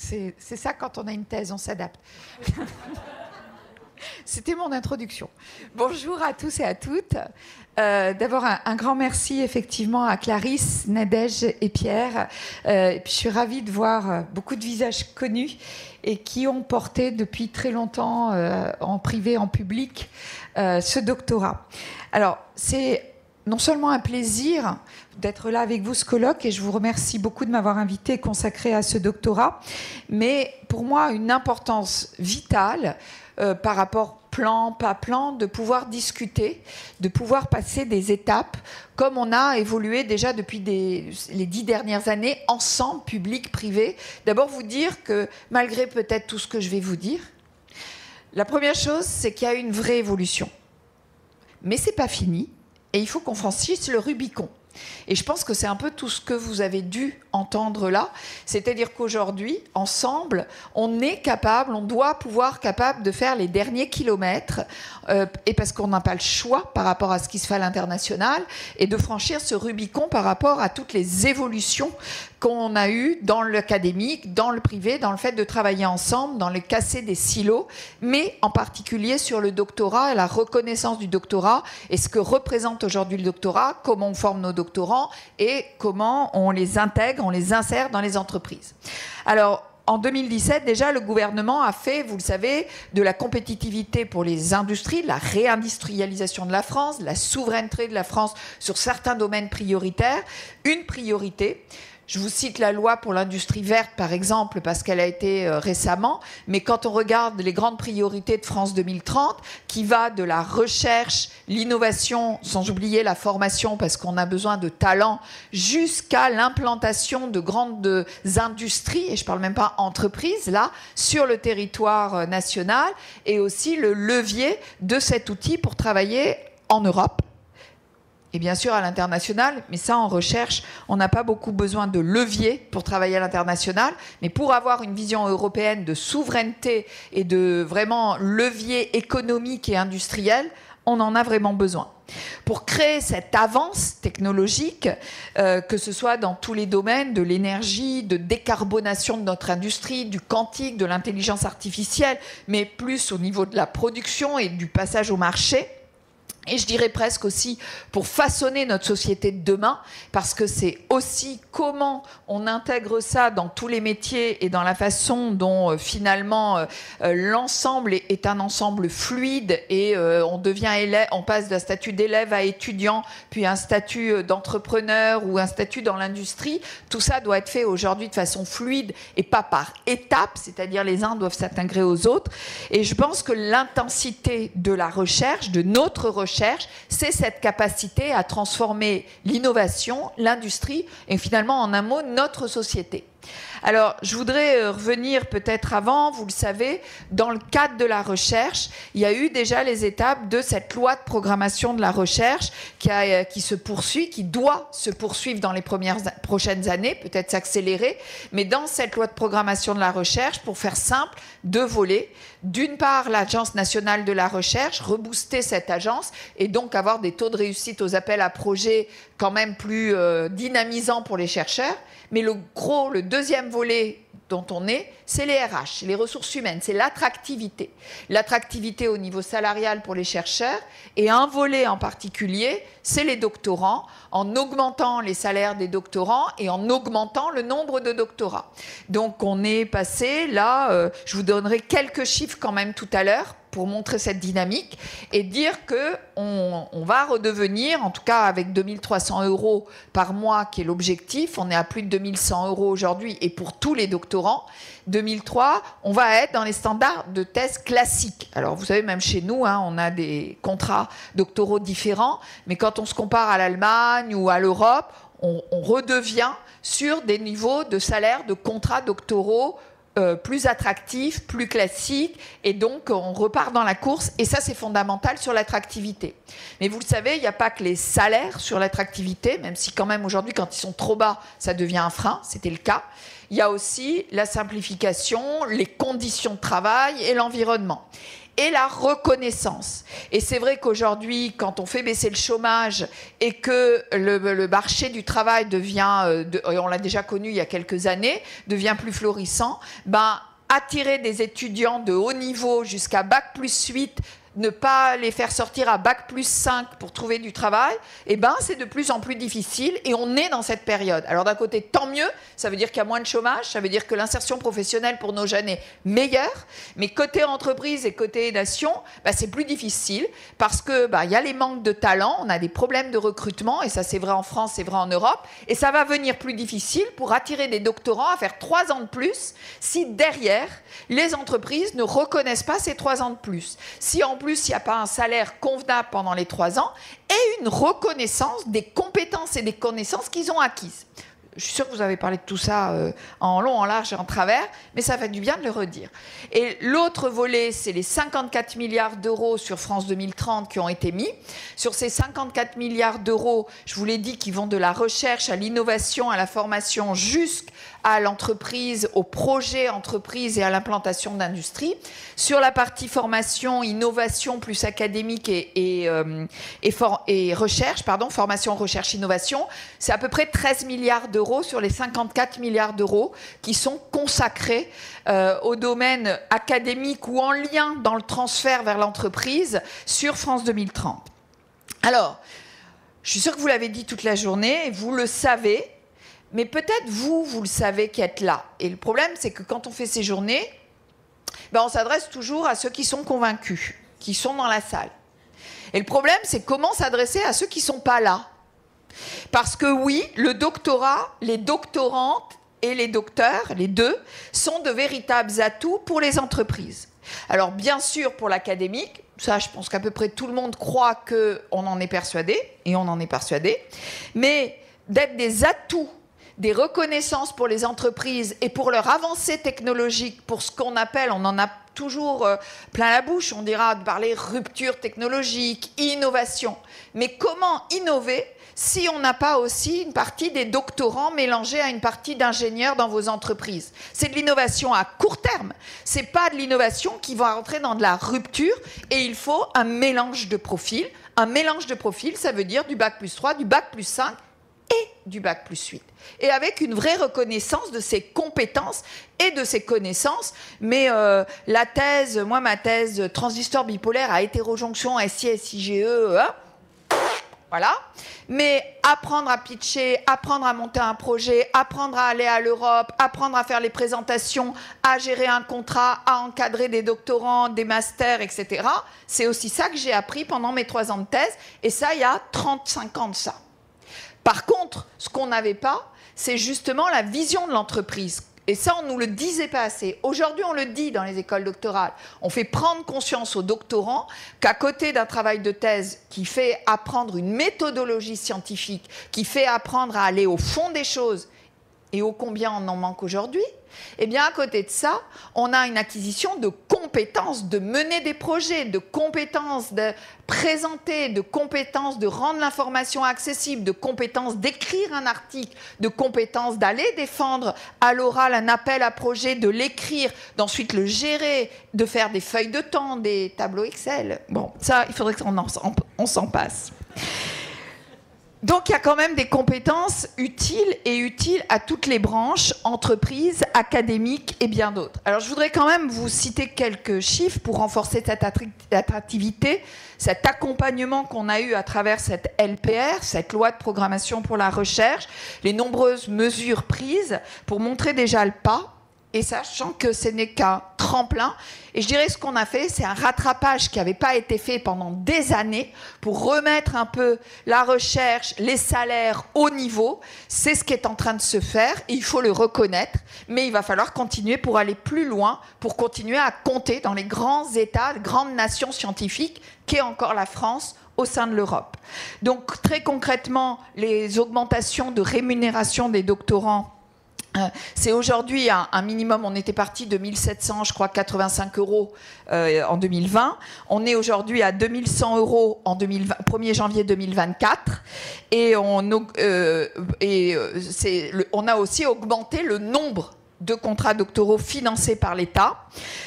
C'est ça quand on a une thèse, on s'adapte. C'était mon introduction. Bonjour à tous et à toutes. D'abord, un grand merci effectivement à Clarisse, Nadège et Pierre. Et puis, je suis ravie de voir beaucoup de visages connus et qui ont porté depuis très longtemps, en privé, en public, ce doctorat. Alors, c'est non seulement un plaisir d'être là avec vous, ce colloque, et je vous remercie beaucoup de m'avoir invité et consacré à ce doctorat, mais pour moi, une importance vitale par rapport plan, pas plan, de pouvoir discuter, de pouvoir passer des étapes, comme on a évolué déjà depuis les 10 dernières années, ensemble, public, privé. D'abord, vous dire que, malgré peut-être tout ce que je vais vous dire, la première chose, c'est qu'il y a une vraie évolution. Mais ce n'est pas fini. Et il faut qu'on franchisse le Rubicon. Et je pense que c'est un peu tout ce que vous avez dû entendre là. C'est-à-dire qu'aujourd'hui, ensemble, on est capable, on doit pouvoir capable de faire les derniers kilomètres, et parce qu'on n'a pas le choix par rapport à ce qui se fait à l'international, et de franchir ce Rubicon par rapport à toutes les évolutions qu'on a eues dans l'académique, dans le privé, dans le fait de travailler ensemble, dans le casser des silos, mais en particulier sur le doctorat et la reconnaissance du doctorat, et ce que représente aujourd'hui le doctorat, comment on forme nos doctorants et comment on les intègre, on les insère dans les entreprises. Alors, en 2017, déjà, le gouvernement a fait, vous le savez, de la compétitivité pour les industries, la réindustrialisation de la France, la souveraineté de la France sur certains domaines prioritaires, une priorité. Je vous cite la loi pour l'industrie verte, par exemple, parce qu'elle a été récemment, mais quand on regarde les grandes priorités de France 2030, qui va de la recherche, l'innovation, sans oublier la formation, parce qu'on a besoin de talents, jusqu'à l'implantation de grandes industries, et je ne parle même pas entreprises, là, sur le territoire national, et aussi le levier de cet outil pour travailler en Europe. Et bien sûr à l'international, mais ça en recherche, on n'a pas beaucoup besoin de levier pour travailler à l'international, mais pour avoir une vision européenne de souveraineté et de vraiment levier économique et industriel, on en a vraiment besoin. Pour créer cette avance technologique, que ce soit dans tous les domaines de l'énergie, de décarbonation de notre industrie, du quantique, de l'intelligence artificielle, mais plus au niveau de la production et du passage au marché, et je dirais presque aussi pour façonner notre société de demain, parce que c'est aussi comment on intègre ça dans tous les métiers et dans la façon dont finalement l'ensemble est un ensemble fluide et on devient élève, on passe d'un statut d'élève à étudiant, puis un statut d'entrepreneur ou un statut dans l'industrie. Tout ça doit être fait aujourd'hui de façon fluide et pas par étapes, c'est-à-dire les uns doivent s'intégrer aux autres. Et je pense que l'intensité de la recherche, de notre recherche, c'est cette capacité à transformer l'innovation, l'industrie et finalement, en un mot, notre société. Alors, je voudrais revenir peut-être avant, vous le savez, dans le cadre de la recherche, il y a eu déjà les étapes de cette loi de programmation de la recherche qui se poursuit, qui doit se poursuivre dans les prochaines années, peut-être s'accélérer, mais dans cette loi de programmation de la recherche, pour faire simple, 2 volets. D'une part, l'Agence nationale de la recherche, rebooster cette agence et donc avoir des taux de réussite aux appels à projets quand même plus dynamisants pour les chercheurs. Mais le deuxième volet dont on est, c'est les RH, les ressources humaines, c'est l'attractivité. L'attractivité au niveau salarial pour les chercheurs et un volet en particulier, c'est les doctorants, en augmentant les salaires des doctorants et en augmentant le nombre de doctorats. Donc on est passé là, je vous donnerai quelques chiffres quand même tout à l'heure pour montrer cette dynamique et dire qu'on va redevenir, en tout cas avec 2 300 € par mois qui est l'objectif, on est à plus de 2 100 € aujourd'hui et pour tous les doctorants, 2003, on va être dans les standards de thèse classiques. Alors vous savez, même chez nous, on a des contrats doctoraux différents, mais quand on se compare à l'Allemagne ou à l'Europe, on redevient sur des niveaux de salaire de contrats doctoraux plus attractif, plus classique, et donc on repart dans la course, et ça c'est fondamental sur l'attractivité. Mais vous le savez, il n'y a pas que les salaires sur l'attractivité, même si quand même aujourd'hui quand ils sont trop bas, ça devient un frein, c'était le cas. Il y a aussi la simplification, les conditions de travail et l'environnement. et la reconnaissance. Et c'est vrai qu'aujourd'hui, quand on fait baisser le chômage et que le marché du travail devient, et on l'a déjà connu il y a quelques années, devient plus florissant, attirer des étudiants de haut niveau jusqu'à Bac+8, ne pas les faire sortir à Bac+5 pour trouver du travail, c'est de plus en plus difficile et on est dans cette période. Alors d'un côté, tant mieux, ça veut dire qu'il y a moins de chômage, ça veut dire que l'insertion professionnelle pour nos jeunes est meilleure, mais côté entreprise et côté nation, c'est plus difficile parce que y a les manques de talent, on a des problèmes de recrutement et ça c'est vrai en France, c'est vrai en Europe et ça va venir plus difficile pour attirer des doctorants à faire 3 ans de plus si derrière les entreprises ne reconnaissent pas ces 3 ans de plus. Si en plus, il n'y a pas un salaire convenable pendant les 3 ans et une reconnaissance des compétences et des connaissances qu'ils ont acquises. Je suis sûre que vous avez parlé de tout ça en long, en large et en travers, mais ça fait du bien de le redire. Et l'autre volet, c'est les 54 milliards d'euros sur France 2030 qui ont été mis. Sur ces 54 milliards d'euros, je vous l'ai dit, qui vont de la recherche à l'innovation, à la formation, jusqu'à l'entreprise, au projet entreprise et à l'implantation d'industrie. Sur la partie formation, innovation plus académique et recherche, formation, recherche, innovation, c'est à peu près 13 milliards d'euros sur les 54 milliards d'euros qui sont consacrés au domaine académique ou en lien dans le transfert vers l'entreprise sur France 2030. Alors, je suis sûre que vous l'avez dit toute la journée, et vous le savez, mais peut-être vous le savez qui êtes là. Et le problème, c'est que quand on fait ces journées, on s'adresse toujours à ceux qui sont convaincus, qui sont dans la salle. Et le problème, c'est comment s'adresser à ceux qui ne sont pas là. Parce que oui, le doctorat, les doctorantes et les docteurs, les deux, sont de véritables atouts pour les entreprises. Alors bien sûr pour l'académique, ça je pense qu'à peu près tout le monde croit qu'on en est persuadé, et on en est persuadé, mais d'être des atouts, des reconnaissances pour les entreprises et pour leur avancée technologique, pour ce qu'on appelle, on en a toujours plein la bouche, on dira de parler rupture technologique, innovation. Mais comment innover si on n'a pas aussi une partie des doctorants mélangés à une partie d'ingénieurs dans vos entreprises? C'est de l'innovation à court terme. C'est pas de l'innovation qui va rentrer dans de la rupture et il faut un mélange de profils. Un mélange de profils, ça veut dire du Bac+3, du Bac+5 et du Bac+8. Et avec une vraie reconnaissance de ses compétences et de ses connaissances. Mais ma thèse transistor bipolaire à hétérojonction SI-SIGE, voilà. Mais apprendre à pitcher, apprendre à monter un projet, apprendre à aller à l'Europe, apprendre à faire les présentations, à gérer un contrat, à encadrer des doctorants, des masters, etc. C'est aussi ça que j'ai appris pendant mes 3 ans de thèse. Et ça, il y a 35 ans de ça. Par contre, ce qu'on n'avait pas, c'est justement la vision de l'entreprise. Et ça, on ne nous le disait pas assez. Aujourd'hui, on le dit dans les écoles doctorales. On fait prendre conscience aux doctorants qu'à côté d'un travail de thèse qui fait apprendre une méthodologie scientifique, qui fait apprendre à aller au fond des choses, et ô combien on en manque aujourd'hui, eh bien, à côté de ça, on a une acquisition de compétences, de mener des projets, de compétences de présenter, de compétences de rendre l'information accessible, de compétences d'écrire un article, de compétences d'aller défendre à l'oral un appel à projet, de l'écrire, d'ensuite le gérer, de faire des feuilles de temps, des tableaux Excel. Bon, ça, il faudrait qu'on s'en passe. Donc, il y a quand même des compétences utiles à toutes les branches, entreprises, académiques et bien d'autres. Alors, je voudrais quand même vous citer quelques chiffres pour renforcer cette attractivité, cet accompagnement qu'on a eu à travers cette LPR, cette loi de programmation pour la recherche, les nombreuses mesures prises pour montrer déjà le pas. Et sachant que ce n'est qu'un tremplin, et je dirais ce qu'on a fait, c'est un rattrapage qui n'avait pas été fait pendant des années pour remettre un peu la recherche, les salaires au niveau. C'est ce qui est en train de se faire, et il faut le reconnaître, mais il va falloir continuer pour aller plus loin, pour continuer à compter dans les grands États, les grandes nations scientifiques, qu'est encore la France au sein de l'Europe. Donc très concrètement, les augmentations de rémunération des doctorants, c'est aujourd'hui un minimum. On était parti de 1700, je crois, 85 euros en 2020. On est aujourd'hui à 2100 euros en 1er janvier 2024. Et on a aussi augmenté le nombre de contrats doctoraux financés par l'État.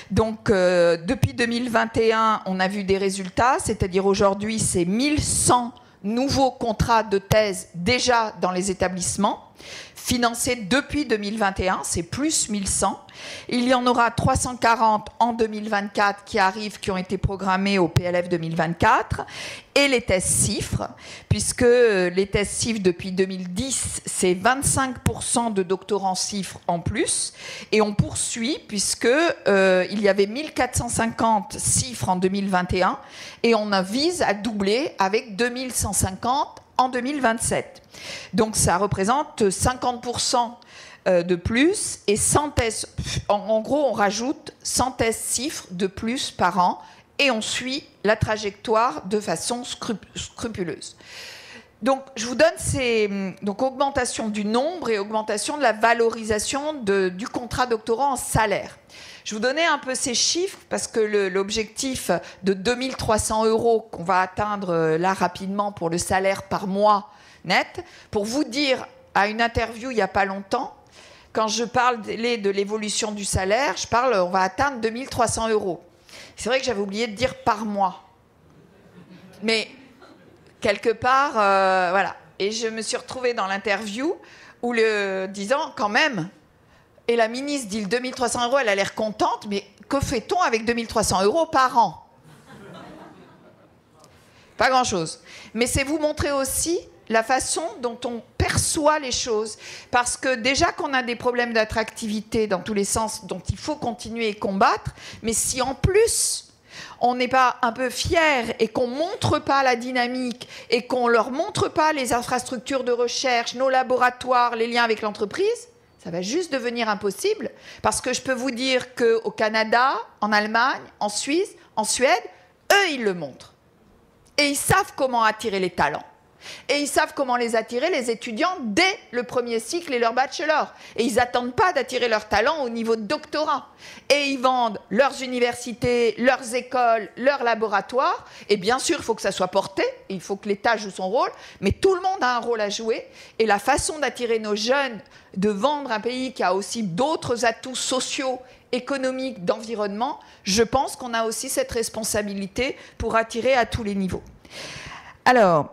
Donc, depuis 2021, on a vu des résultats, c'est-à-dire aujourd'hui, c'est 1100 nouveaux contrats de thèse déjà dans les établissements, financés depuis 2021, c'est plus 1100. Il y en aura 340 en 2024 qui arrivent, qui ont été programmés au PLF 2024. Et les thèses CIFRE, puisque les thèses CIFRE depuis 2010, c'est 25% de doctorants CIFRE en plus. Et on poursuit, puisque il y avait 1450 CIFRE en 2021, et on vise à doubler avec 2150 en 2027. Donc ça représente 50% de plus et 100 thèses, en gros on rajoute 100 thèses CIFRE de plus par an et on suit la trajectoire de façon scrupuleuse. Donc je vous donne donc augmentation du nombre et augmentation de la valorisation du contrat doctorant en salaire. Je vous donnais un peu ces chiffres parce que l'objectif de 2300 € qu'on va atteindre là rapidement pour le salaire par mois net, pour vous dire à une interview il n'y a pas longtemps, quand je parle de l'évolution du salaire, on va atteindre 2300 €. C'est vrai que j'avais oublié de dire par mois. Mais quelque part, voilà. Et je me suis retrouvée dans l'interview où disant quand même, et la ministre dit le 2300 €, elle a l'air contente, mais que fait-on avec 2300 € par an? Pas grand-chose. Mais c'est vous montrer aussi la façon dont on perçoit les choses. Parce que déjà qu'on a des problèmes d'attractivité dans tous les sens, dont il faut continuer et combattre, mais si en plus on n'est pas un peu fier et qu'on ne montre pas la dynamique et qu'on ne leur montre pas les infrastructures de recherche, nos laboratoires, les liens avec l'entreprise, ça va juste devenir impossible. Parce que je peux vous dire qu'au Canada, en Allemagne, en Suisse, en Suède, eux, ils le montrent. Et ils savent comment attirer les talents. Et ils savent comment les attirer, les étudiants, dès le premier cycle et leur bachelor. Et ils n'attendent pas d'attirer leurs talents au niveau de doctorat. Et ils vendent leurs universités, leurs écoles, leurs laboratoires. Et bien sûr, il faut que ça soit porté, il faut que l'État joue son rôle, mais tout le monde a un rôle à jouer. Et la façon d'attirer nos jeunes, de vendre un pays qui a aussi d'autres atouts sociaux, économiques, d'environnement, je pense qu'on a aussi cette responsabilité pour attirer à tous les niveaux. Alors,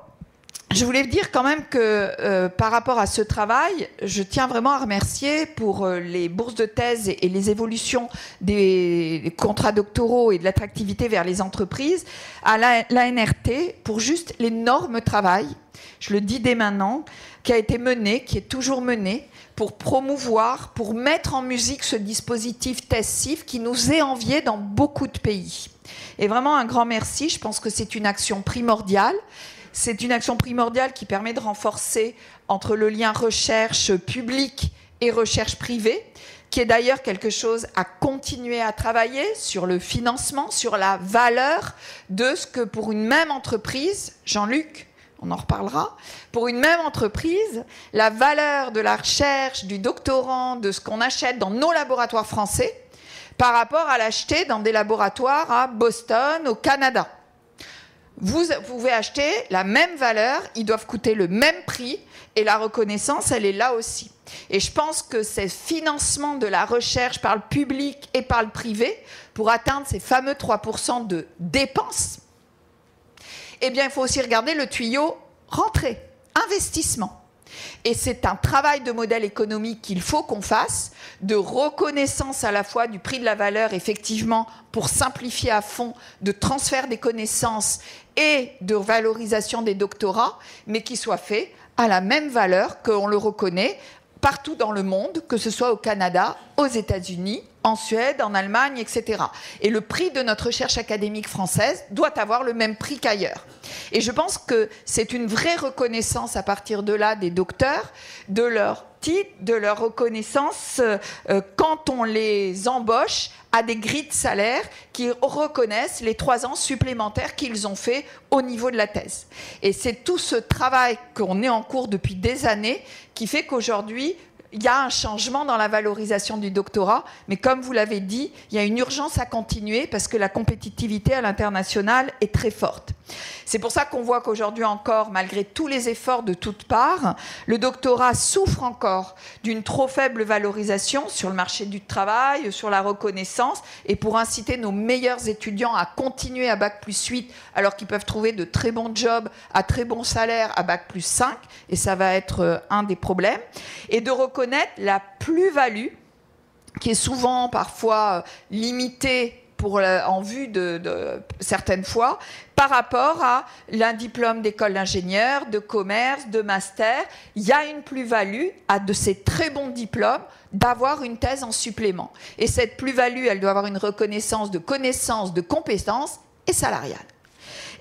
je voulais dire quand même que par rapport à ce travail, je tiens vraiment à remercier pour les bourses de thèse et les évolutions des contrats doctoraux et de l'attractivité vers les entreprises, à l'ANRT pour juste l'énorme travail, je le dis dès maintenant, qui a été mené, qui est toujours mené, pour promouvoir, pour mettre en musique ce dispositif TESS-CIFRE qui nous est envié dans beaucoup de pays. Et vraiment un grand merci, je pense que c'est une action primordiale. C'est une action primordiale qui permet de renforcer entre le lien recherche publique et recherche privée, qui est d'ailleurs quelque chose à continuer à travailler sur le financement, sur la valeur de ce que pour une même entreprise, Jean-Luc, on en reparlera, pour une même entreprise, la valeur de la recherche, du doctorant, de ce qu'on achète dans nos laboratoires français, par rapport à l'acheter dans des laboratoires à Boston, au Canada. Vous pouvez acheter la même valeur, ils doivent coûter le même prix, et la reconnaissance, elle est là aussi. Et je pense que ces financements de la recherche par le public et par le privé, pour atteindre ces fameux 3% de dépenses, eh bien, il faut aussi regarder le tuyau rentrée, investissement. Et c'est un travail de modèle économique qu'il faut qu'on fasse, de reconnaissance à la fois du prix de la valeur, effectivement, pour simplifier à fond, de transfert des connaissances et de valorisation des doctorats, mais qui soit fait à la même valeur qu'on le reconnaît partout dans le monde, que ce soit au Canada, aux États-Unis, en Suède, en Allemagne, etc. Et le prix de notre recherche académique française doit avoir le même prix qu'ailleurs. Et je pense que c'est une vraie reconnaissance à partir de là des docteurs, de leur titre, de leur reconnaissance quand on les embauche à des grilles de salaire qui reconnaissent les 3 ans supplémentaires qu'ils ont fait au niveau de la thèse. Et c'est tout ce travail qu'on est en cours depuis des années qui fait qu'aujourd'hui, il y a un changement dans la valorisation du doctorat, mais comme vous l'avez dit, il y a une urgence à continuer parce que la compétitivité à l'international est très forte. C'est pour ça qu'on voit qu'aujourd'hui encore, malgré tous les efforts de toutes parts, le doctorat souffre encore d'une trop faible valorisation sur le marché du travail, sur la reconnaissance, et pour inciter nos meilleurs étudiants à continuer à Bac+8 alors qu'ils peuvent trouver de très bons jobs à très bons salaires à Bac+5, et ça va être un des problèmes, et de reconnaître la plus-value qui est souvent parfois limitée en vue de certaines fois par rapport à un diplôme d'école d'ingénieur, de commerce, de master. Il y a une plus-value à de ces très bons diplômes d'avoir une thèse en supplément. Et cette plus-value, elle doit avoir une reconnaissance de connaissances, de compétences et salariales.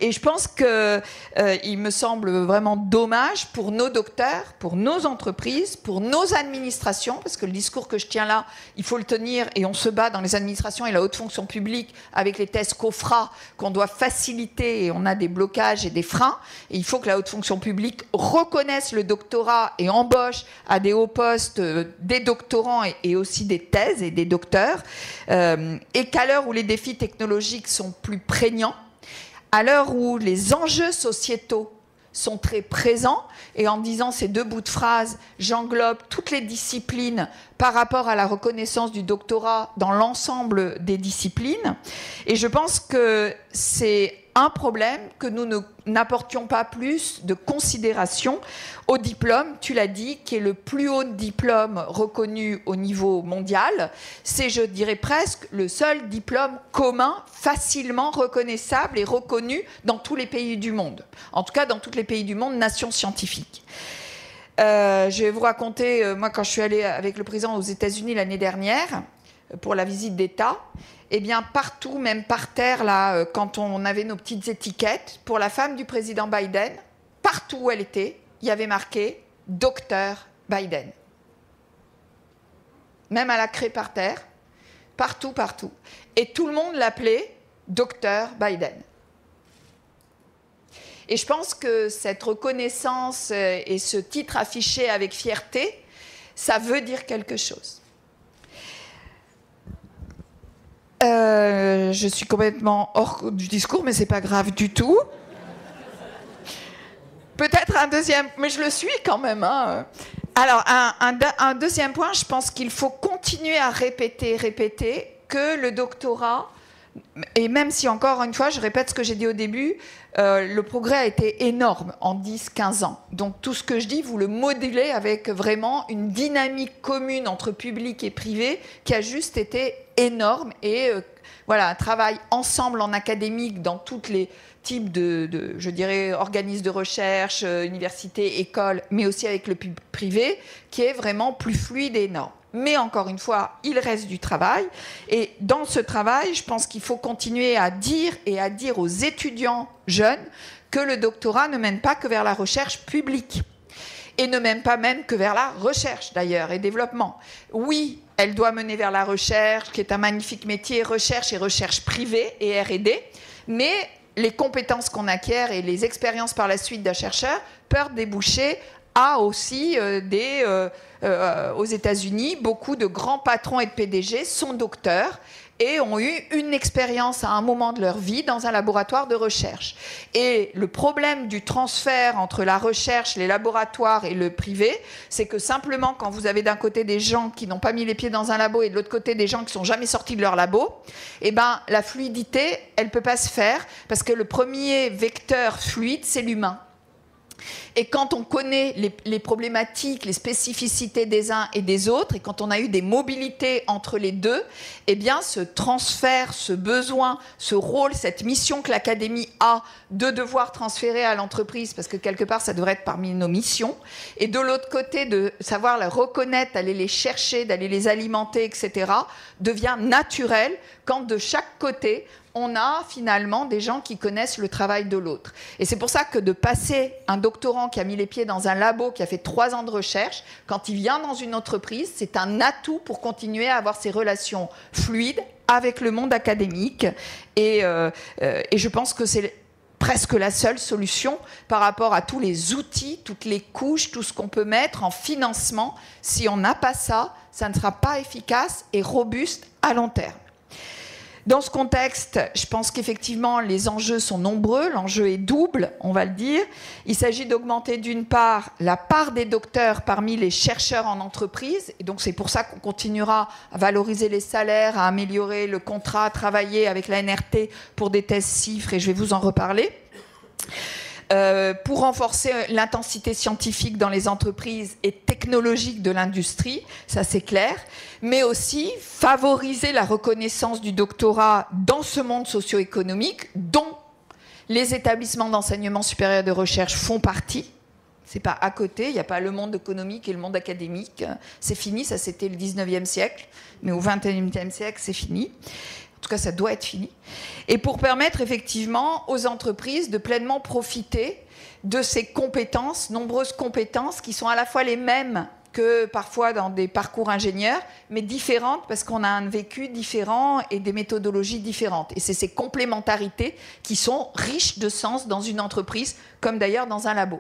Et je pense qu'il me semble vraiment dommage pour nos docteurs, pour nos entreprises, pour nos administrations, parce que le discours que je tiens là, il faut le tenir, et on se bat dans les administrations et la haute fonction publique avec les tests COFRA qu'on doit faciliter, et on a des blocages et des freins. Et il faut que la haute fonction publique reconnaisse le doctorat et embauche à des hauts postes des doctorants et aussi des thèses et des docteurs, et qu'à l'heure où les défis technologiques sont plus prégnants, à l'heure où les enjeux sociétaux sont très présents, et en disant ces deux bouts de phrase, j'englobe toutes les disciplines par rapport à la reconnaissance du doctorat dans l'ensemble des disciplines. Et je pense que c'est un problème que nous n'apportions pas plus de considération au diplôme, tu l'as dit, qui est le plus haut diplôme reconnu au niveau mondial. C'est, je dirais presque, le seul diplôme commun, facilement reconnaissable et reconnu dans tous les pays du monde. En tout cas, dans tous les pays du monde, nations scientifiques. Je vais vous raconter, moi, quand je suis allée avec le président aux États-Unis l'année dernière, pour la visite d'État, eh bien, partout, même par terre, là, quand on avait nos petites étiquettes, pour la femme du président Biden, partout où elle était, il y avait marqué « Docteur Biden ». Même à la craie par terre, partout, partout. Et tout le monde l'appelait « Docteur Biden ». Et je pense que cette reconnaissance et ce titre affiché avec fierté, ça veut dire quelque chose. Je suis complètement hors du discours, mais c'est pas grave du tout. Peut-être un deuxième, mais je le suis quand même. Hein. Alors, un deuxième point, je pense qu'il faut continuer à répéter que le doctorat, et même si encore une fois, je répète ce que j'ai dit au début, le progrès a été énorme en 10-15 ans. Donc tout ce que je dis, vous le modélez avec vraiment une dynamique commune entre public et privé qui a juste été énorme. Et voilà, un travail ensemble en académique dans tous les types je dirais, organismes de recherche, universités, écoles, mais aussi avec le privé, qui est vraiment plus fluide et énorme. Mais encore une fois, il reste du travail. Et dans ce travail, je pense qu'il faut continuer à dire aux étudiants jeunes que le doctorat ne mène pas que vers la recherche publique. Et ne mène pas même que vers la recherche, d'ailleurs, et développement. Oui, elle doit mener vers la recherche, qui est un magnifique métier, recherche et recherche privée et R&D. Mais les compétences qu'on acquiert et les expériences par la suite d'un chercheur peuvent déboucher à aussi aux États-Unis, beaucoup de grands patrons et de PDG sont docteurs et ont eu une expérience à un moment de leur vie dans un laboratoire de recherche. Et le problème du transfert entre la recherche, les laboratoires et le privé, c'est que simplement quand vous avez d'un côté des gens qui n'ont pas mis les pieds dans un labo et de l'autre côté des gens qui ne sont jamais sortis de leur labo, eh ben, la fluidité, elle ne peut pas se faire parce que le premier vecteur fluide, c'est l'humain. Et quand on connaît les problématiques, les spécificités des uns et des autres, et quand on a eu des mobilités entre les deux, eh bien ce transfert, ce besoin, ce rôle, cette mission que l'académie a de devoir transférer à l'entreprise, parce que quelque part ça devrait être parmi nos missions, et de l'autre côté de savoir les reconnaître, d'aller les chercher, d'aller les alimenter, etc., devient naturel quand de chaque côté on a finalement des gens qui connaissent le travail de l'autre. Et c'est pour ça que de passer un doctorant qui a mis les pieds dans un labo, qui a fait 3 ans de recherche, quand il vient dans une entreprise, c'est un atout pour continuer à avoir ces relations fluides avec le monde académique. Et je pense que c'est presque la seule solution par rapport à tous les outils, toutes les couches, tout ce qu'on peut mettre en financement. Si on n'a pas ça, ça ne sera pas efficace et robuste à long terme. Dans ce contexte, je pense qu'effectivement, les enjeux sont nombreux. L'enjeu est double, on va le dire. Il s'agit d'augmenter d'une part la part des docteurs parmi les chercheurs en entreprise. Et donc, c'est pour ça qu'on continuera à valoriser les salaires, à améliorer le contrat, à travailler avec la NRT pour des tests CIFRE, et je vais vous en reparler. Pour renforcer l'intensité scientifique dans les entreprises et technologiques de l'industrie, ça c'est clair, mais aussi favoriser la reconnaissance du doctorat dans ce monde socio-économique dont les établissements d'enseignement supérieur et de recherche font partie. C'est pas à côté, il n'y a pas le monde économique et le monde académique, c'est fini, ça c'était le 19e siècle, mais au 21e siècle c'est fini. En tout cas, ça doit être fini. Et pour permettre effectivement aux entreprises de pleinement profiter de ces compétences, nombreuses compétences qui sont à la fois les mêmes que parfois dans des parcours ingénieurs, mais différentes parce qu'on a un vécu différent et des méthodologies différentes. Et c'est ces complémentarités qui sont riches de sens dans une entreprise, comme d'ailleurs dans un labo.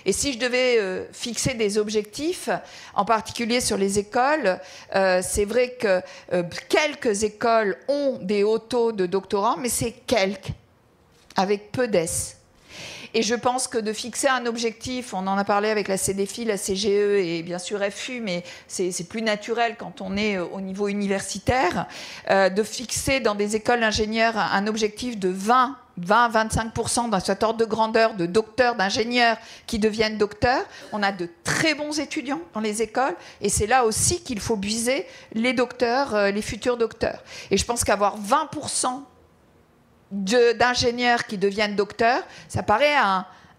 Et si je devais fixer des objectifs, en particulier sur les écoles, c'est vrai que quelques écoles ont des hauts taux de doctorants, mais c'est quelques, avec peu d'S. Et je pense que de fixer un objectif, on en a parlé avec la CDFI, la CGE et bien sûr FU, mais c'est plus naturel quand on est au niveau universitaire, de fixer dans des écoles d'ingénieurs un objectif de 20-25% dans cet ordre de grandeur de docteurs, d'ingénieurs qui deviennent docteurs. On a de très bons étudiants dans les écoles et c'est là aussi qu'il faut viser les docteurs, les futurs docteurs. Et je pense qu'avoir 20% d'ingénieurs qui deviennent docteurs, ça paraît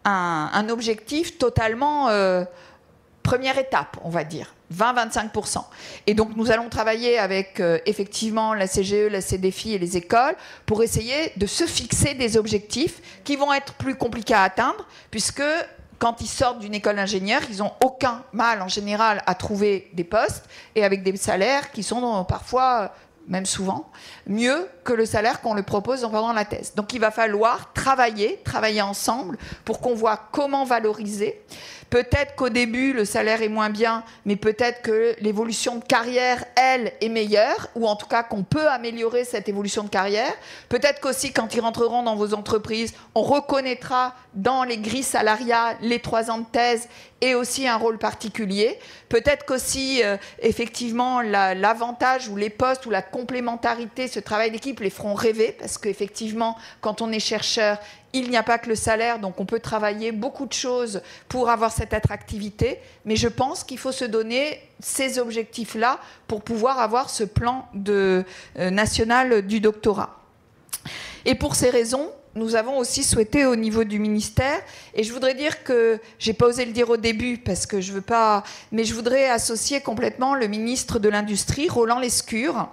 un objectif totalement première étape, on va dire, 20-25%. Et donc nous allons travailler avec effectivement la CGE, la CDFI et les écoles pour essayer de se fixer des objectifs qui vont être plus compliqués à atteindre, puisque quand ils sortent d'une école d'ingénieur, ils n'ont aucun mal en général à trouver des postes et avec des salaires qui sont parfois même souvent, mieux que le salaire qu'on leur propose pendant la thèse. Donc il va falloir travailler ensemble pour qu'on voit comment valoriser. Peut-être qu'au début, le salaire est moins bien, mais peut-être que l'évolution de carrière, elle, est meilleure, ou en tout cas qu'on peut améliorer cette évolution de carrière. Peut-être qu'aussi, quand ils rentreront dans vos entreprises, on reconnaîtra dans les grilles salariales les 3 ans de thèse et aussi un rôle particulier. Peut-être qu'aussi, effectivement, l'avantage ou les postes ou la complémentarité, ce travail d'équipe les feront rêver, parce qu'effectivement, quand on est chercheur, il n'y a pas que le salaire, donc on peut travailler beaucoup de choses pour avoir cette attractivité, mais je pense qu'il faut se donner ces objectifs-là pour pouvoir avoir ce plan national du doctorat. Et pour ces raisons, nous avons aussi souhaité au niveau du ministère, et je voudrais dire que, j'ai pas osé le dire au début parce que je veux pas, mais je voudrais associer complètement le ministre de l'Industrie, Roland Lescure,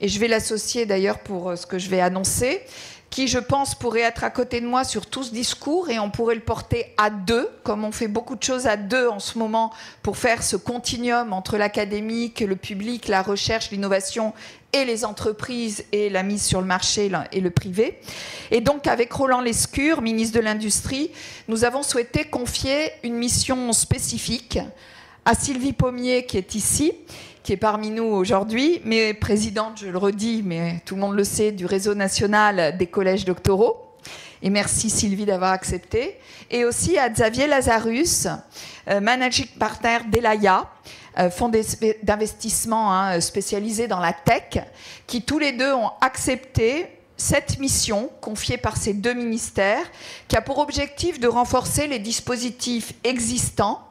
et je vais l'associer d'ailleurs pour ce que je vais annoncer, qui, je pense, pourrait être à côté de moi sur tout ce discours et on pourrait le porter à deux, comme on fait beaucoup de choses à deux en ce moment pour faire ce continuum entre l'académique, le public, la recherche, l'innovation et les entreprises et la mise sur le marché et le privé. Et donc, avec Roland Lescure, ministre de l'Industrie, nous avons souhaité confier une mission spécifique à Sylvie Pommier, qui est ici, qui est parmi nous aujourd'hui, mais présidente, je le redis, mais tout le monde le sait, du réseau national des collèges doctoraux. Et merci Sylvie d'avoir accepté. Et aussi à Xavier Lazarus, managing partner d'Elaya, fonds d'investissement spécialisé dans la tech, qui tous les deux ont accepté cette mission confiée par ces deux ministères, qui a pour objectif de renforcer les dispositifs existants,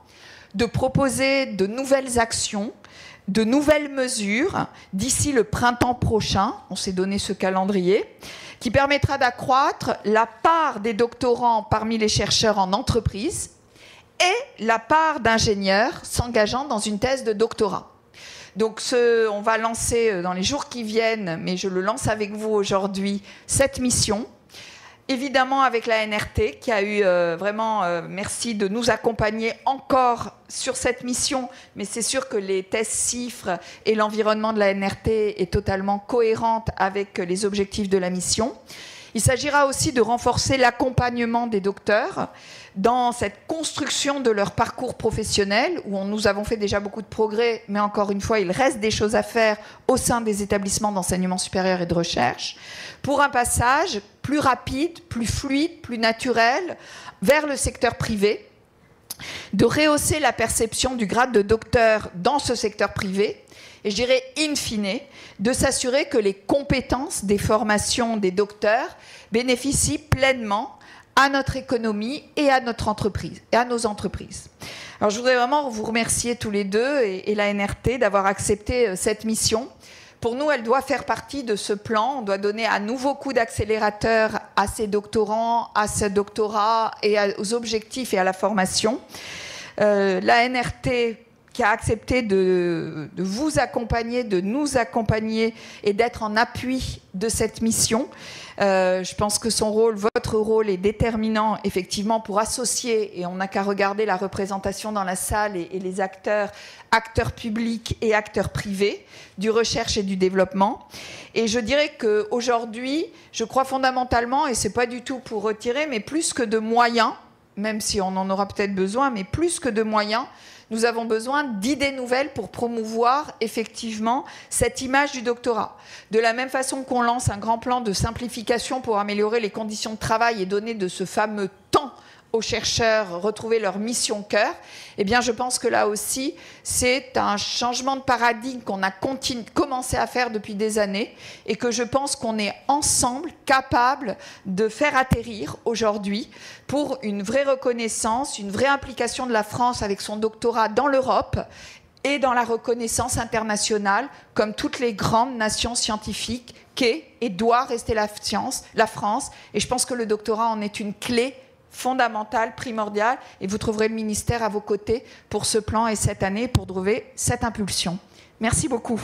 de proposer de nouvelles actions, de nouvelles mesures d'ici le printemps prochain, on s'est donné ce calendrier, qui permettra d'accroître la part des doctorants parmi les chercheurs en entreprise et la part d'ingénieurs s'engageant dans une thèse de doctorat. Donc on va lancer dans les jours qui viennent, mais je le lance avec vous aujourd'hui, cette mission. Évidemment avec la NRT qui a eu vraiment, merci de nous accompagner encore sur cette mission, mais c'est sûr que les tests CIFRE et l'environnement de la NRT est totalement cohérente avec les objectifs de la mission. Il s'agira aussi de renforcer l'accompagnement des docteurs dans cette construction de leur parcours professionnel, où nous avons fait déjà beaucoup de progrès, mais encore une fois, il reste des choses à faire au sein des établissements d'enseignement supérieur et de recherche, pour un passage plus rapide, plus fluide, plus naturel vers le secteur privé, de rehausser la perception du grade de docteur dans ce secteur privé, et je dirais, in fine, de s'assurer que les compétences des formations des docteurs bénéficient pleinement à notre économie et à notre entreprise, et à nos entreprises. Alors, je voudrais vraiment vous remercier tous les deux et la NRT d'avoir accepté cette mission. Pour nous, elle doit faire partie de ce plan. On doit donner un nouveau coup d'accélérateur à ces doctorants, à ce doctorat et aux objectifs et à la formation. La NRT qui a accepté de vous accompagner, de nous accompagner et d'être en appui de cette mission. Je pense que son rôle, votre rôle est déterminant effectivement pour associer, et on n'a qu'à regarder la représentation dans la salle et les acteurs publics et acteurs privés du recherche et du développement. Et je dirais qu'aujourd'hui, je crois fondamentalement, et ce n'est pas du tout pour retirer, mais plus que de moyens, même si on en aura peut-être besoin, mais plus que de moyens, nous avons besoin d'idées nouvelles pour promouvoir effectivement cette image du doctorat. De la même façon qu'on lance un grand plan de simplification pour améliorer les conditions de travail et donner de ce fameux temps aux chercheurs, retrouver leur mission cœur, eh bien je pense que là aussi, c'est un changement de paradigme qu'on a commencé à faire depuis des années et que je pense qu'on est ensemble capables de faire atterrir aujourd'hui pour une vraie reconnaissance, une vraie implication de la France avec son doctorat dans l'Europe et dans la reconnaissance internationale comme toutes les grandes nations scientifiques qu'est et doit rester la France. Et je pense que le doctorat en est une clé fondamentale, primordiale, et vous trouverez le ministère à vos côtés pour ce plan et cette année pour trouver cette impulsion. Merci beaucoup.